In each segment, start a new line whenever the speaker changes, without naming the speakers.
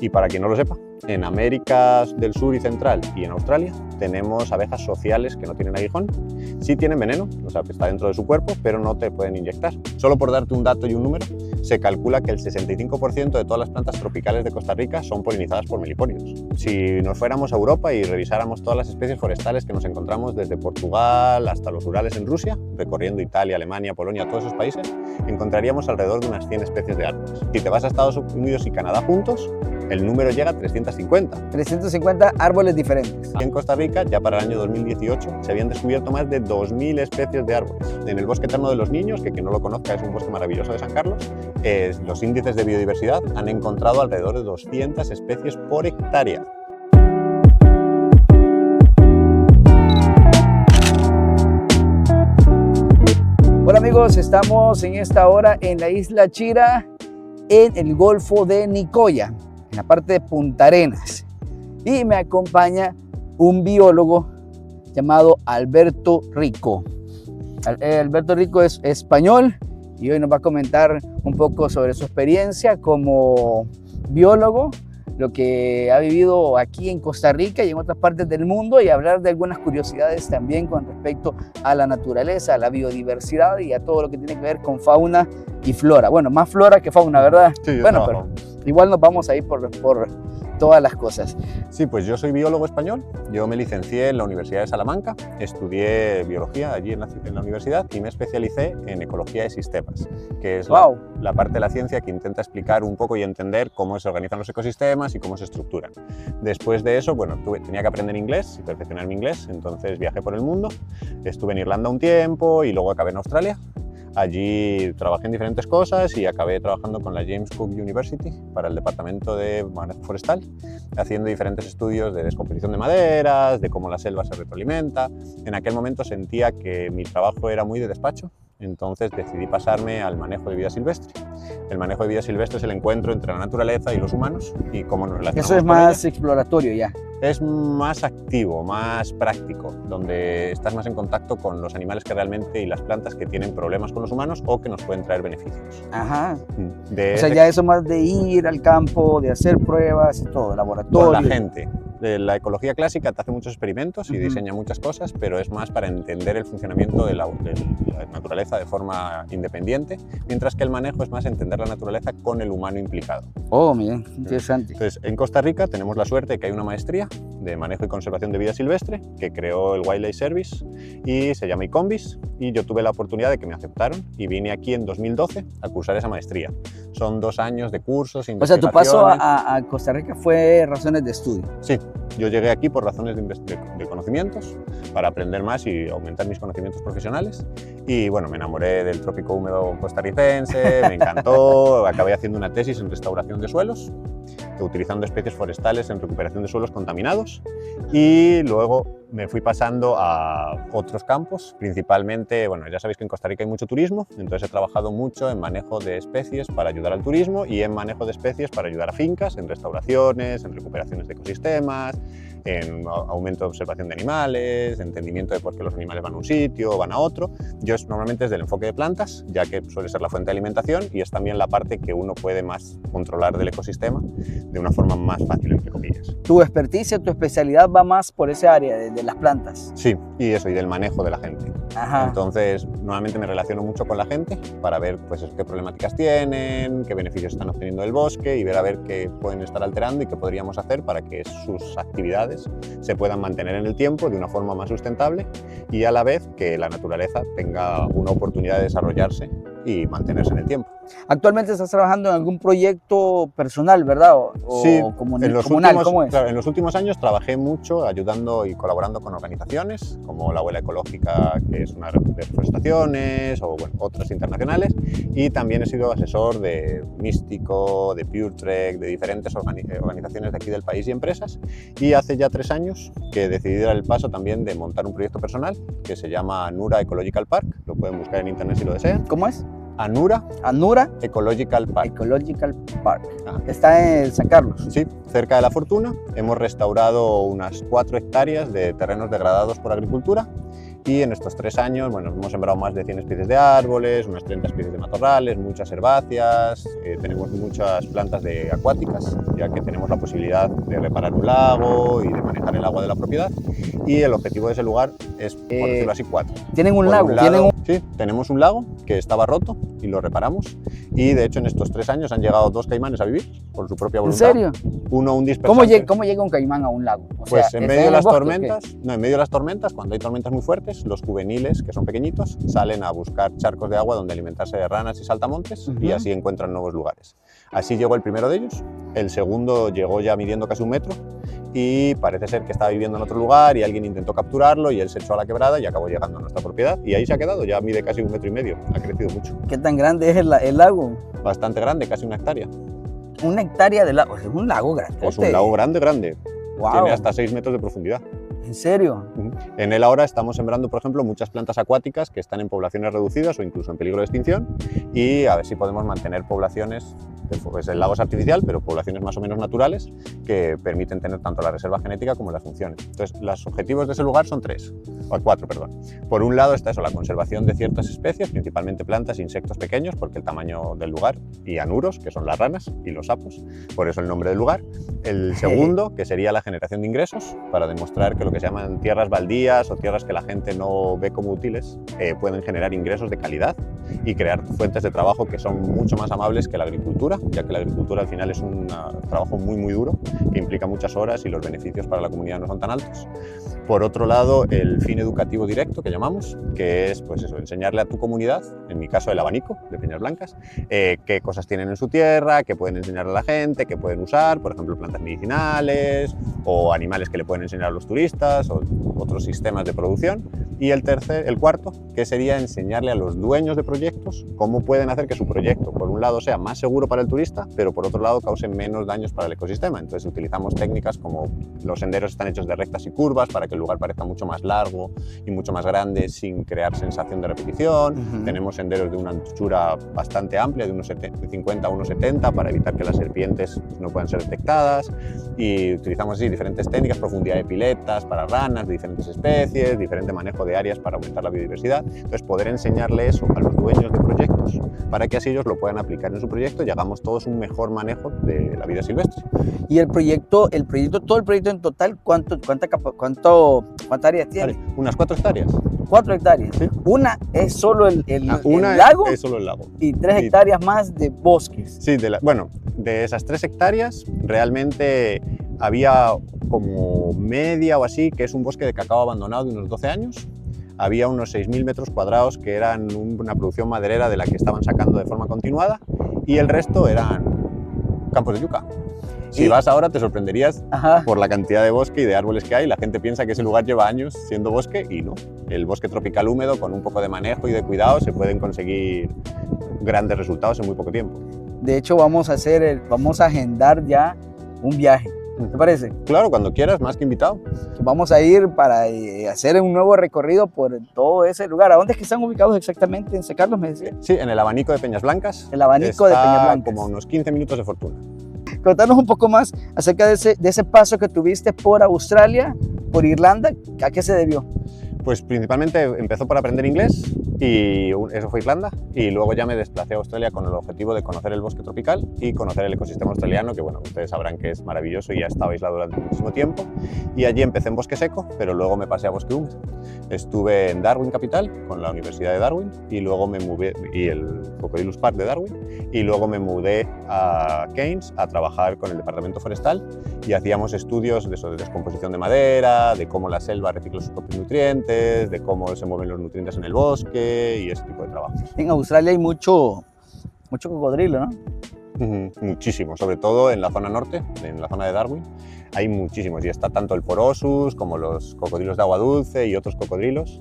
Y para quien no lo sepa, en América del Sur y Central y en Australia tenemos abejas sociales que no tienen aguijón. Sí tienen veneno, o sea, que está dentro de su cuerpo, pero no te pueden inyectar. Solo por darte un dato y un número, se calcula que el 65% de todas las plantas tropicales de Costa Rica son polinizadas por meliponios. Si nos fuéramos a Europa y revisáramos todas las especies forestales que nos encontramos desde Portugal hasta los Urales en Rusia, recorriendo Italia, Alemania, Polonia, todos esos países, encontraríamos alrededor de unas 100 especies de árboles. Si te vas a Estados Unidos y Canadá juntos, el número llega a 350.
350 árboles diferentes.
Aquí en Costa Rica, ya para el año 2018, se habían descubierto más de 2.000 especies de árboles. En el Bosque Eterno de los Niños, que quien no lo conozca es un bosque maravilloso de San Carlos, los índices de biodiversidad han encontrado alrededor de 200 especies por hectárea.
Hola amigos, estamos en esta hora en la isla Chira, en el Golfo de Nicoya, en la parte de Punta Arenas. Y me acompaña un biólogo llamado Alberto Rico. Alberto Rico es español y hoy nos va a comentar un poco sobre su experiencia como biólogo, lo que ha vivido aquí en Costa Rica y en otras partes del mundo, y hablar de algunas curiosidades también con respecto a la naturaleza, a la biodiversidad y a todo lo que tiene que ver con fauna y flora. Bueno, más flora que fauna, ¿verdad?
Sí,
bueno, pero igual nos vamos a ir por todas las cosas.
Sí, pues yo soy biólogo español, yo me licencié en la Universidad de Salamanca, estudié biología allí en la universidad y me especialicé en ecología de sistemas, que es la parte de la ciencia que intenta explicar un poco y entender cómo se organizan los ecosistemas y cómo se estructuran. Después de eso, bueno, tenía que aprender inglés y perfeccionar mi inglés, entonces viajé por el mundo, estuve en Irlanda un tiempo y luego acabé en Australia. Allí trabajé en diferentes cosas y acabé trabajando con la James Cook University para el departamento de manejo forestal, haciendo diferentes estudios de descomposición de maderas, de cómo la selva se retroalimenta. En aquel momento sentía que mi trabajo era muy de despacho, entonces decidí pasarme al manejo de vida silvestre. El manejo de vida silvestre es el encuentro entre la naturaleza y los humanos y cómo nos relacionamos.
Eso es más exploratorio ya.
Es más activo, más práctico, donde estás más en contacto con los animales que realmente y las plantas que tienen problemas con los humanos o que nos pueden traer beneficios.
Ajá. O sea, ya eso más de ir al campo, de hacer pruebas y todo, laboratorio.
Con la gente. La ecología clásica te hace muchos experimentos y diseña muchas cosas, pero es más para entender el funcionamiento de la naturaleza de forma independiente, mientras que el manejo es más entender la naturaleza con el humano implicado.
Oh, bien, interesante.
Entonces, en Costa Rica tenemos la suerte de que hay una maestría de manejo y conservación de vida silvestre que creó el Wildlife Service y se llama ICOMBIS, y yo tuve la oportunidad de que me aceptaron y vine aquí en 2012 a cursar esa maestría. Son 2 años de cursos,
investigaciones. O sea, tu paso a Costa Rica fue razones de estudio.
Sí, yo llegué aquí por razones de conocimientos, para aprender más y aumentar mis conocimientos profesionales. Y bueno, me enamoré del trópico húmedo costarricense, me encantó, acabé haciendo una tesis en restauración de suelos, utilizando especies forestales en recuperación de suelos contaminados, y luego me fui pasando a otros campos, principalmente, bueno, ya sabéis que en Costa Rica hay mucho turismo, entonces he trabajado mucho en manejo de especies para ayudar al turismo y en manejo de especies para ayudar a fincas, en restauraciones, en recuperaciones de ecosistemas, en aumento de observación de animales, entendimiento de por qué los animales van a un sitio o van a otro. Yo normalmente es del enfoque de plantas, ya que suele ser la fuente de alimentación y es también la parte que uno puede más controlar del ecosistema de una forma más fácil, entre comillas.
¿Tu experticia, tu especialidad va más por esa área de las plantas?
Sí, y eso, y del manejo de la gente.
Ajá.
Entonces, normalmente me relaciono mucho con la gente para ver pues, qué problemáticas tienen, qué beneficios están obteniendo del bosque y ver a ver qué pueden estar alterando y qué podríamos hacer para que sus actividades se puedan mantener en el tiempo de una forma más sustentable y a la vez que la naturaleza tenga una oportunidad de desarrollarse y mantenerse en el tiempo.
Actualmente estás trabajando en algún proyecto personal, ¿verdad?
Sí,
comunal, ¿cómo es?
Claro, en los últimos años trabajé mucho ayudando y colaborando con organizaciones como la Abuela Ecológica, que es una de reforestaciones, o bueno, otras internacionales, y también he sido asesor de Místico, de PureTrek, de diferentes organizaciones de aquí del país y empresas, y hace ya 3 años que decidí dar el paso también de montar un proyecto personal que se llama Anura Ecological Park, lo pueden buscar en internet si lo desean.
¿Cómo es?
Anura Ecological Park.
Ecological Park. Ajá. Está en San Carlos.
Sí, cerca de La Fortuna. Hemos restaurado unas 4 hectáreas de terrenos degradados por agricultura Y en estos 3 años, bueno, hemos sembrado más de 100 especies de árboles, unas 30 especies de matorrales, muchas herbáceas, tenemos muchas plantas acuáticas, ya que tenemos la posibilidad de reparar un lago y de manejar el agua de la propiedad. Y el objetivo de ese lugar es, por decirlo así, 4.
¿Tienen un lago?
Sí, tenemos un lago que estaba roto y lo reparamos. Y de hecho en estos 3 años han llegado 2 caimanes a vivir por su propia voluntad.
¿En serio?
Uno un dispersante.
¿Cómo llega un caimán a un lago? O
Pues
sea,
en medio de las tormentas, en medio de las tormentas, cuando hay tormentas muy fuertes, los juveniles, que son pequeñitos, salen a buscar charcos de agua donde alimentarse de ranas y saltamontes y así encuentran nuevos lugares. Así llegó el primero de ellos, el segundo llegó ya midiendo casi 1 metro y parece ser que estaba viviendo en otro lugar y alguien intentó capturarlo y él se echó a la quebrada y acabó llegando a nuestra propiedad y ahí se ha quedado, ya mide casi 1,5 metros, ha crecido mucho.
¿Qué tan grande es el lago?
Bastante grande, casi 1 hectárea.
1 hectárea de lago, es un lago grande.
Es un lago grande,
Wow.
Tiene hasta 6 metros de profundidad.
¿En serio?
En él ahora estamos sembrando, por ejemplo, muchas plantas acuáticas que están en poblaciones reducidas o incluso en peligro de extinción y a ver si podemos mantener poblaciones, pues el lago es artificial, pero poblaciones más o menos naturales que permiten tener tanto la reserva genética como las funciones. Entonces, los objetivos de ese lugar son 4, perdón. Por un lado está eso, la conservación de ciertas especies, principalmente plantas e insectos pequeños, porque el tamaño del lugar, y anuros, que son las ranas y los sapos, por eso el nombre del lugar. El segundo, que sería la generación de ingresos, para demostrar que lo que se llaman tierras baldías o tierras que la gente no ve como útiles, pueden generar ingresos de calidad y crear fuentes de trabajo que son mucho más amables que la agricultura, ya que la agricultura al final es un trabajo muy duro, que implica muchas horas y los beneficios para la comunidad no son tan altos. Por otro lado, el fin educativo directo, que llamamos, que es pues eso, enseñarle a tu comunidad, en mi caso el abanico de Peñas Blancas, qué cosas tienen en su tierra, qué pueden enseñarle a la gente, qué pueden usar, por ejemplo, plantas medicinales o animales que le pueden enseñar a los turistas o otros sistemas de producción. Y el cuarto, que sería enseñarle a los dueños de proyectos cómo pueden hacer que su proyecto, por un lado, sea más seguro para el turista, pero por otro lado, cause menos daños para el ecosistema. Entonces utilizamos técnicas como los senderos están hechos de rectas y curvas para que el lugar parezca mucho más largo y mucho más grande sin crear sensación de repetición. Tenemos senderos de una anchura bastante amplia, de unos 50 a unos 70, para evitar que las serpientes no puedan ser detectadas. Y utilizamos así diferentes técnicas, profundidad de piletas para ranas de diferentes especies, diferente manejo de áreas para aumentar la biodiversidad. Entonces, poder enseñarle eso a los dueños de proyectos para que así ellos lo puedan aplicar en su proyecto y hagamos todos un mejor manejo de la vida silvestre.
Y todo el proyecto en total, ¿cuántas áreas tiene?
Vale, unas 4 hectáreas.
4 hectáreas.
Sí.
Una es solo el
Una
lago
es solo el lago.
y 3 hectáreas más de bosques.
Sí, bueno, de esas 3 hectáreas realmente había como media o así, que es un bosque de cacao abandonado de unos 12 años. Había unos 6.000 metros cuadrados que eran una producción maderera de la que estaban sacando de forma continuada y el resto eran campos de yuca. Si vas ahora te sorprenderías por la cantidad de bosque y de árboles que hay. La gente piensa que ese lugar lleva años siendo bosque y no. El bosque tropical húmedo, con un poco de manejo y de cuidado, se pueden conseguir grandes resultados en muy poco tiempo.
De hecho, vamos a agendar ya un viaje. ¿Te parece?
Claro, cuando quieras, más que invitado.
Vamos a ir para hacer un nuevo recorrido por todo ese lugar. ¿A dónde es que están ubicados exactamente? ¿En San Carlos, me decía?
Sí, en el abanico de Peñas Blancas.
El abanico de Peñas Blancas.
Como a unos 15 minutos de Fortuna.
Contanos un poco más acerca de ese paso que tuviste por Australia, por Irlanda. ¿A qué se debió?
Pues principalmente empezó por aprender inglés y eso fue Irlanda, y luego ya me desplacé a Australia con el objetivo de conocer el bosque tropical y conocer el ecosistema australiano, que bueno, ustedes sabrán que es maravilloso y ha estado aislado durante muchísimo tiempo. Y allí empecé en bosque seco, pero luego me pasé a bosque húmedo. Estuve en Darwin capital con la Universidad de Darwin y luego me mudé, y el Cocodrilus Park de Darwin, y luego me mudé a Keynes a trabajar con el departamento forestal y hacíamos estudios de descomposición de madera, de cómo la selva recicla sus propios nutrientes, de cómo se mueven los nutrientes en el bosque y ese tipo de trabajos.
En Australia hay mucho cocodrilo, ¿no?
Muchísimo, sobre todo en la zona norte, en la zona de Darwin, hay muchísimos y está tanto el Porosus como los cocodrilos de agua dulce y otros cocodrilos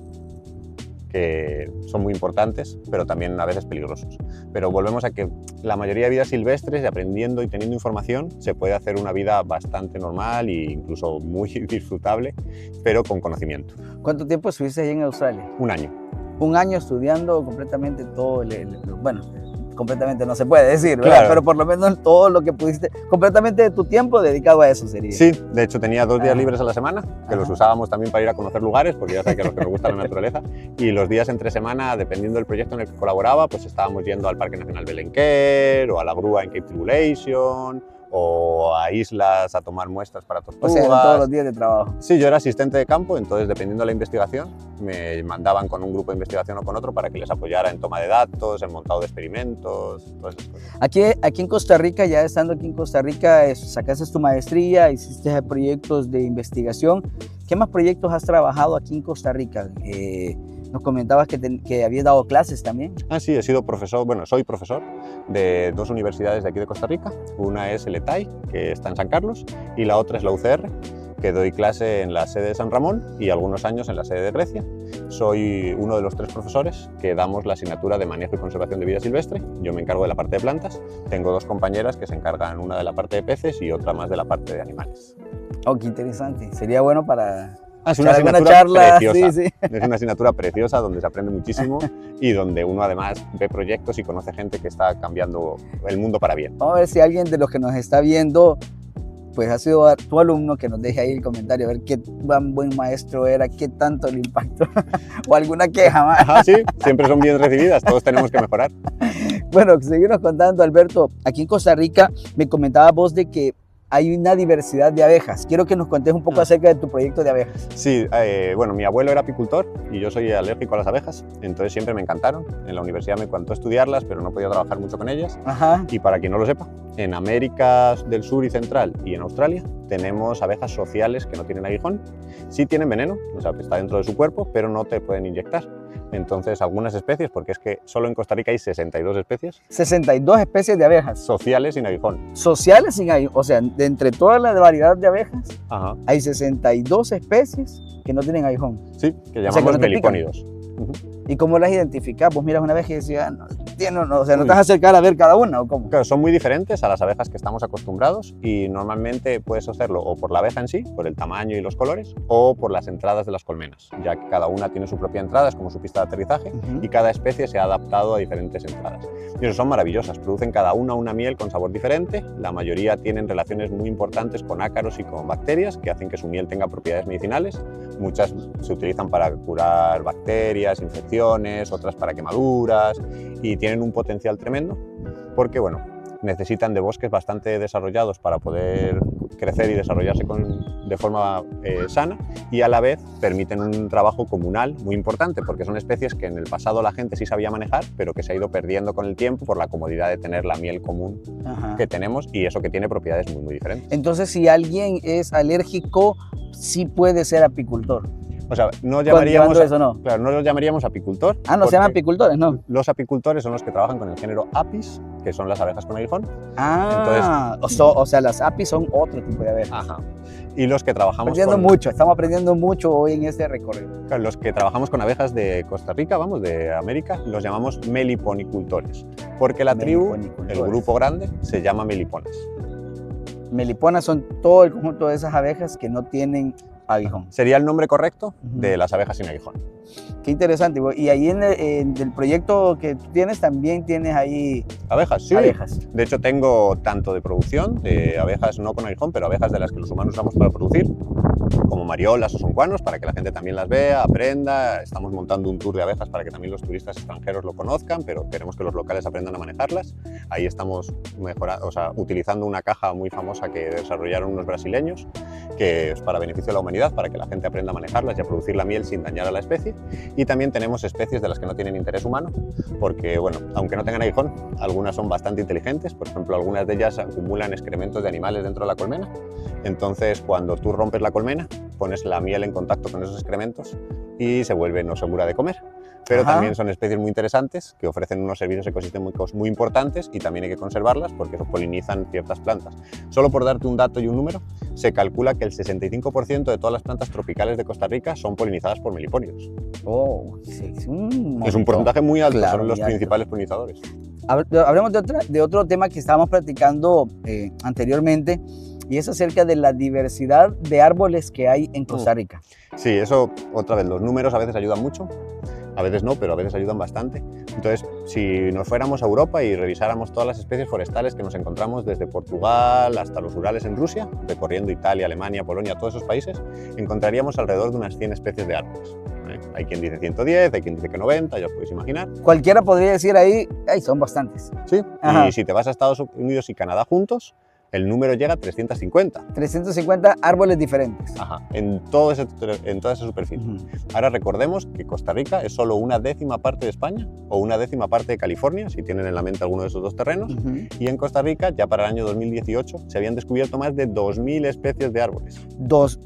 que son muy importantes, pero también a veces peligrosos. Pero volvemos a que la mayoría de vidas silvestres, aprendiendo y teniendo información, se puede hacer una vida bastante normal e incluso muy disfrutable, pero con conocimiento.
¿Cuánto tiempo estuviste ahí en Australia?
1 año.
1 año estudiando completamente todo, bueno, completamente no se puede decir, ¿verdad?
Claro.
Pero por lo menos todo lo que pudiste, completamente de tu tiempo dedicado a eso sería.
Sí, de hecho tenía 2 días
Ah.
libres a la semana, que los
Ajá.
usábamos también para ir a conocer lugares, porque ya sabes que a los que nos gusta la naturaleza, y los días entre semana, dependiendo del proyecto en el que colaboraba, pues estábamos yendo al Parque Nacional Belenquer, o a la grúa en Cape Tribulation, o a islas a tomar muestras para
O
tortugas.
sea, eran todos los días de trabajo.
Sí, yo era asistente de campo, entonces dependiendo de la investigación, me mandaban con un grupo de investigación o con otro para que les apoyara en toma de datos, en montado de experimentos, todas esas cosas.
Aquí en Costa Rica, ya estando aquí en Costa Rica, sacaste tu maestría, hiciste proyectos de investigación. ¿Qué más proyectos has trabajado aquí en Costa Rica? Nos comentabas que habías dado clases también.
Ah, sí, he sido profesor, bueno, soy profesor de 2 universidades de aquí de Costa Rica. Una es el ETAI, que está en San Carlos, y la otra es la UCR, que doy clase en la sede de San Ramón y algunos años en la sede de Grecia. Soy uno de los 3 profesores que damos la asignatura de manejo y conservación de vida silvestre. Yo me encargo de la parte de plantas. Tengo 2 compañeras que se encargan, una de la parte de peces y otra más de la parte de animales.
Oh, qué interesante. Sería bueno para
Es una
echar alguna
asignatura
charla.
preciosa.
Sí, sí.
Es una asignatura preciosa donde se aprende muchísimo y donde uno además ve proyectos y conoce gente que está cambiando el mundo para bien.
Vamos a ver si alguien de los que nos está viendo pues ha sido tu alumno, que nos deje ahí el comentario, a ver qué tan buen maestro era, qué tanto le impactó, o alguna queja más.
Ajá, sí, siempre son bien recibidas, todos tenemos que mejorar.
Bueno, seguimos contando, Alberto. Aquí en Costa Rica me comentabas vos de que hay una diversidad de abejas. Quiero que nos contes un poco acerca de tu proyecto de abejas.
Sí, bueno, mi abuelo era apicultor y yo soy alérgico a las abejas, entonces siempre me encantaron. En la universidad me encantó estudiarlas, pero no podía trabajar mucho con ellas.
Ajá.
Y para quien no lo sepa, en América del Sur y Central y en Australia tenemos abejas sociales que no tienen aguijón. Sí tienen veneno, o sea, que está dentro de su cuerpo, pero no te pueden inyectar. Entonces, algunas especies, porque es que solo en Costa Rica hay 62 especies
62 especies de abejas.
sociales sin aguijón.
Sociales sin aguijón. O sea, de entre toda la variedad de abejas,
Ajá.
hay 62 especies que no tienen aguijón.
Sí, que
sea, que
llamamos
no te pican.
melipónidos. Ujú.
¿Y cómo las identificas? Pues miras una abeja y decís, ah, no, o sea, no
Uy.
te vas a acercar a ver cada una, ¿o cómo?
Claro, son muy diferentes a las abejas que estamos acostumbrados y normalmente puedes hacerlo o por la abeja en sí, por el tamaño y los colores, o por las entradas de las colmenas, ya que cada una tiene su propia entrada, es como su pista de aterrizaje,
Ujú.
y cada especie se ha adaptado a diferentes entradas. Y eso son maravillosas, producen cada una miel con sabor diferente, la mayoría tienen relaciones muy importantes con ácaros y con bacterias que hacen que su miel tenga propiedades medicinales, muchas se utilizan para curar bacterias, infecciones, otras para quemaduras, y tienen un potencial tremendo porque, bueno, necesitan de bosques bastante desarrollados para poder crecer y desarrollarse de forma sana, y a la vez permiten un trabajo comunal muy importante porque son especies que en el pasado la gente sí sabía manejar, pero que se ha ido perdiendo con el tiempo por la comodidad de tener la miel común
Ajá.
que tenemos, y eso que tiene propiedades muy diferentes.
Entonces, si alguien es alérgico, sí puede ser apicultor.
O sea, no
Llevando
llamaríamos,
eso, ¿no?
claro, no los llamaríamos apicultor.
Ah, no se llaman
porque
apicultores, ¿no?
los apicultores son los que trabajan con el género Apis, que son las abejas con aguijón.
Ah, o sea, las apis son otro tipo de abejas.
Ajá. Y los que trabajamos
Estamos aprendiendo mucho hoy en este recorrido.
claro, los que trabajamos con abejas de Costa Rica, vamos, de América, los llamamos meliponicultores, porque la tribu, el
Meliponicultores.
grupo grande, se llama meliponas.
Meliponas son todo el conjunto de esas abejas que no tienen aguijón.
Sería el nombre correcto
Ujú.
de las abejas sin aguijón.
Qué interesante. Y ahí en el proyecto que tú tienes, también tienes ahí
¿Abejas? Sí.
abejas.
De hecho, tengo tanto de producción, de abejas no con aguijón, pero abejas de las que los humanos usamos para producir, como mariolas o soncuanos, para que la gente también las vea, aprenda. Estamos montando un tour de abejas para que también los turistas extranjeros lo conozcan, pero queremos que los locales aprendan a manejarlas. Ahí estamos utilizando una caja muy famosa que desarrollaron unos brasileños, que es para beneficio de la humanidad, para que la gente aprenda a manejarlas y a producir la miel sin dañar a la especie. Y también tenemos especies de las que no tienen interés humano, porque, bueno, aunque no tengan aguijón, algunas son bastante inteligentes. Por ejemplo, algunas de ellas acumulan excrementos de animales dentro de la colmena. Entonces, cuando tú rompes la colmena, pones la miel en contacto con esos excrementos y se vuelve no segura de comer. Pero
Ajá.
también son especies muy interesantes que ofrecen unos servicios ecosistémicos muy importantes, y también hay que conservarlas porque eso polinizan ciertas plantas. Solo por darte un dato y un número, se calcula que el 65% de todas las plantas tropicales de Costa Rica son polinizadas por meliponios.
Oh, sí, es un
Es un
montón.
porcentaje muy alto,
Claro,
son los
muy alto.
principales polinizadores.
Hablemos de otro tema que estábamos platicando anteriormente, y es acerca de la diversidad de árboles que hay en Costa Rica.
Sí, eso, otra vez, los números a veces ayudan mucho, a veces no, pero a veces ayudan bastante, Entonces, si nos fuéramos a Europa y revisáramos todas las especies forestales que nos encontramos desde Portugal hasta los Urales en Rusia, recorriendo Italia, Alemania, Polonia, todos esos países, encontraríamos alrededor de unas 100 especies de árboles. Hay quien dice 110, hay quien dice que 90, ya os podéis imaginar.
Cualquiera podría decir ahí, ay, son bastantes.
Sí,
Ajá.
y si te vas a Estados Unidos y Canadá juntos, el número llega a 350.
350 árboles diferentes.
Ajá, en toda esa superficie. Ahora recordemos que Costa Rica es solo una décima parte de España o una décima parte de California, si tienen en la mente alguno de esos dos terrenos. Y en Costa Rica, ya para el año 2018, se habían descubierto más de 2.000 especies de árboles.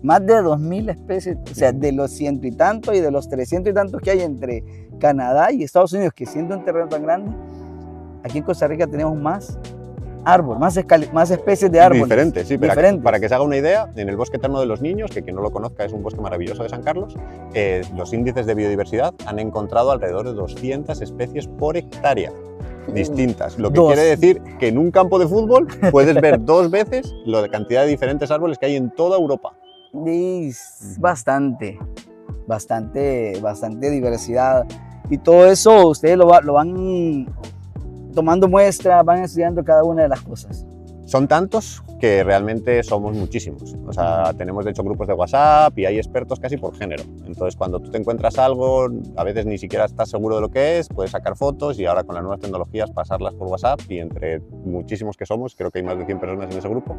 Más de 2.000 especies, o sea, de los 100 y tantos y de los 300 y tantos que hay entre Canadá y Estados Unidos, que siendo un terreno tan grande, aquí en Costa Rica tenemos más árbol, más especies de árboles.
Diferentes, sí,
diferentes.
Para que se haga una idea, en el Bosque Eterno de los Niños, que quien no lo conozca es un bosque maravilloso de San Carlos, los índices de biodiversidad han encontrado alrededor de 200 especies por hectárea distintas, lo que quiere decir que en un campo de fútbol puedes ver 2 veces la cantidad de diferentes árboles que hay en toda Europa.
Es bastante diversidad. Y todo eso ustedes lo van tomando muestras, van estudiando cada una de las cosas.
Son tantos que realmente somos muchísimos. O sea, tenemos de hecho grupos de WhatsApp y hay expertos casi por género. Entonces, cuando tú te encuentras algo, a veces ni siquiera estás seguro de lo que es, puedes sacar fotos y ahora con las nuevas tecnologías pasarlas por WhatsApp y entre muchísimos que somos, creo que hay más de 100 personas en ese grupo,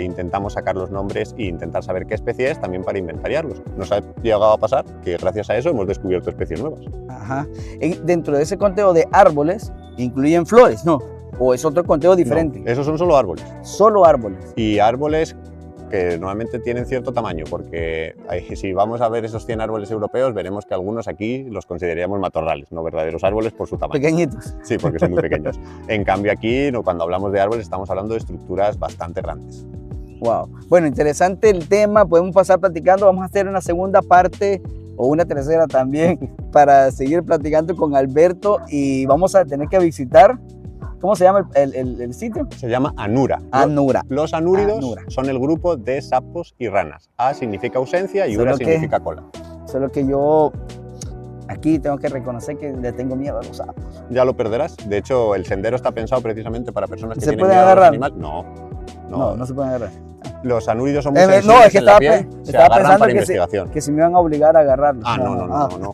intentamos sacar los nombres e intentar saber qué especie es también para inventariarlos. Nos ha llegado a pasar que gracias a eso hemos descubierto especies nuevas.
Ajá. Dentro de ese conteo de árboles, incluyen flores, ¿no? ¿O es otro conteo diferente?
No, esos son solo árboles.
Solo árboles.
Y árboles que normalmente tienen cierto tamaño, porque si vamos a ver esos 100 árboles europeos, veremos que algunos aquí los consideraríamos matorrales, no verdaderos árboles por su tamaño.
Pequeñitos.
Sí, porque son muy pequeños. En cambio aquí, cuando hablamos de árboles, estamos hablando de estructuras bastante grandes.
Wow. Bueno, interesante el tema, podemos pasar platicando, vamos a hacer una segunda parte o una tercera también para seguir platicando con Alberto y vamos a tener que visitar. ¿Cómo se llama el sitio?
Se llama Anura.
Anura.
Los anúridos son el grupo de sapos y ranas. A significa ausencia y Ura significa cola.
Solo que yo aquí tengo que reconocer que le tengo miedo a los sapos.
Ya lo perderás. De hecho, el sendero está pensado precisamente para personas que
¿Se
tienen
pueden
miedo a los
agarrar?
animales. No
se pueden agarrar.
Los anúridos son muy sensibles
no, es que
en la piel, se agarran para investigación.
Que si me iban a obligar a agarrarlos.
No.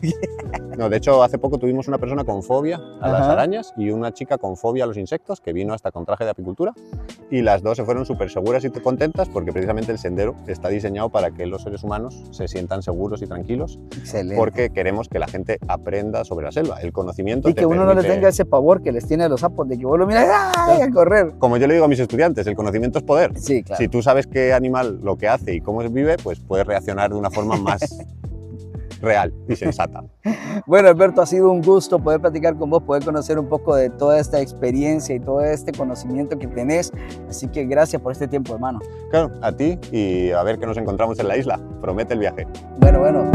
No, de hecho, hace poco tuvimos una persona con fobia a las arañas y una chica con fobia a los insectos que vino hasta con traje de apicultura y las dos se fueron súper seguras y contentas porque precisamente el sendero está diseñado para que los seres humanos se sientan seguros y tranquilos.
Excelente.
Porque queremos que la gente aprenda sobre la selva, el conocimiento.
Y que uno no le tenga ese pavor que les tiene a los sapos de que vos lo miras ¡ay! A correr.
Como yo le digo a mis estudiantes, el conocimiento es poder.
Sí, claro.
Si tú sabes qué animal lo que hace y cómo vive, pues puedes reaccionar de una forma más real y sensata.
Bueno, Alberto, ha sido un gusto poder platicar con vos, poder conocer un poco de toda esta experiencia y todo este conocimiento que tenés. Así que gracias por este tiempo, hermano.
Claro, a ti y a ver qué nos encontramos en la isla. Promete el viaje.
Bueno.